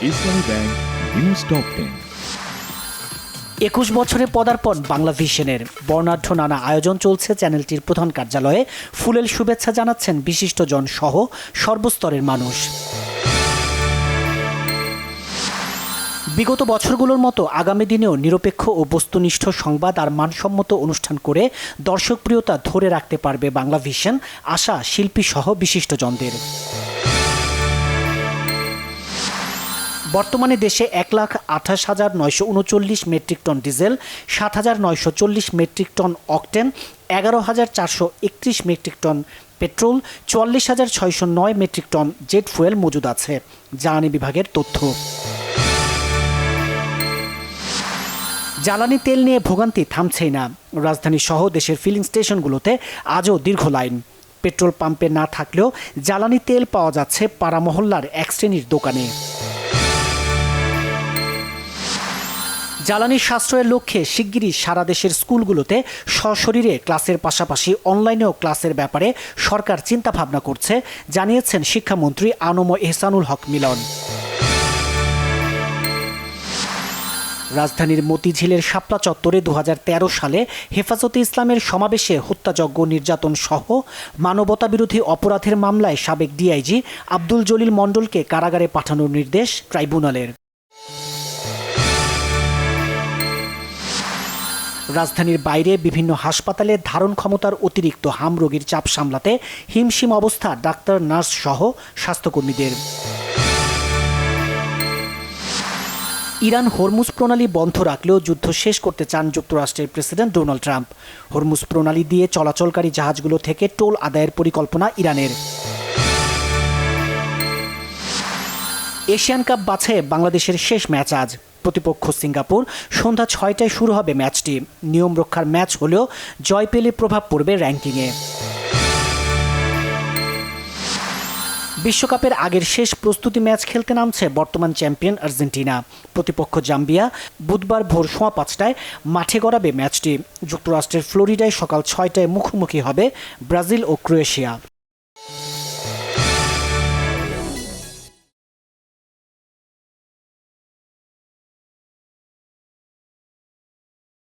ইসলামী bank news top 10। ২১ বছরে পদার্পণ বাংলাভিশনের বর্ণাঢ্য নানা আয়োজন চলছে চ্যানেলটির প্রধান কার্যালয়ে। ফুলেল শুভেচ্ছা জানাচ্ছেন বিশিষ্টজন সহ সর্বস্তরের মানুষ। বিগত বছরগুলোর মতো আগামী দিনেও নিরপেক্ষ ও বস্তুনিষ্ঠ সংবাদ আর মানসম্মত অনুষ্ঠান করে দর্শকপ্রিয়তা ধরে রাখতে পারবে বাংলাভিশন, আশা শিল্পী সহ বিশিষ্টজনদের। বর্তমানে দেশে ১,২৮,৯৩৯ মেট্রিক টন ডিজেল, ৭,৯৪০ মেট্রিক টন অকটেন, ১১,৪৩১ মেট্রিক টন পেট্রোল, ৪৪,৬০৯ মেট্রিক টন জেট ফুয়েল মজুদ আছে, জ্বালানি বিভাগের তথ্য। জ্বালানি তেল নিয়ে ভোগান্তি থামছেই না। রাজধানী সহ দেশের ফিলিং স্টেশনগুলোতে আজও দীর্ঘ লাইন। পেট্রোল পাম্পে না থাকলেও জ্বালানি তেল পাওয়া যাচ্ছে পাড়া মহল্লার এক শ্রেণীর দোকানে। জ্বালানি সাশ্রয়ের লক্ষ্যে শিগগিরই সারা দেশের স্কুলগুলোতে সশরীরে ক্লাসের পাশাপাশি অনলাইনেও ক্লাসের ব্যাপারে সরকার চিন্তাভাবনা করছে, জানিয়েছেন শিক্ষামন্ত্রী আনম এহসানুল হক মিলন। রাজধানীর মতিঝিলের শাপলা চত্বরে ২০১৩ সালে হেফাজতে ইসলামের সমাবেশে হত্যাযজ্ঞ, নির্যাতন সহ মানবতাবিরোধী অপরাধের মামলায় সাবেক ডিআইজি আব্দুল জলিল মণ্ডলকে কারাগারে পাঠানোর নির্দেশ ট্রাইব্যুনালের। রাজধানীর বাইরে বিভিন্ন হাসপাতালে ধারণ ক্ষমতার অতিরিক্ত হাম রোগীর চাপ সামলাতে হিমশিম অবস্থা ডাক্তার, নার্স সহ স্বাস্থ্যকর্মীদের। ইরান হরমুজ প্রণালী বন্ধ রাখলেও যুদ্ধ শেষ করতে চান যুক্তরাষ্ট্রের প্রেসিডেন্ট ডোনাল্ড ট্রাম্প। হরমুজ প্রণালী দিয়ে চলাচলকারী জাহাজগুলো থেকে টোল আদায়ের পরিকল্পনা ইরানের। এশিয়ান কাপ বাছাইয়ে বাংলাদেশের শেষ ম্যাচ আজ। প্রতিপক্ষ সিঙ্গাপুর। সন্ধ্যা ৬টায় শুরু হবে ম্যাচটি। নিয়ম রক্ষার ম্যাচ হলেও জয় পেলে প্রভাব পড়বে র্যাঙ্কিংয়ে। বিশ্বকাপের আগের শেষ প্রস্তুতি ম্যাচ খেলতে নামছে বর্তমান চ্যাম্পিয়ন আর্জেন্টিনা। প্রতিপক্ষ জাম্বিয়া। বুধবার ভোর ৫:৩০ মাঠে গড়াবে ম্যাচটি। যুক্তরাষ্ট্রের ফ্লোরিডায় সকাল ৬টায় মুখোমুখি হবে ব্রাজিল ও ক্রোয়েশিয়া।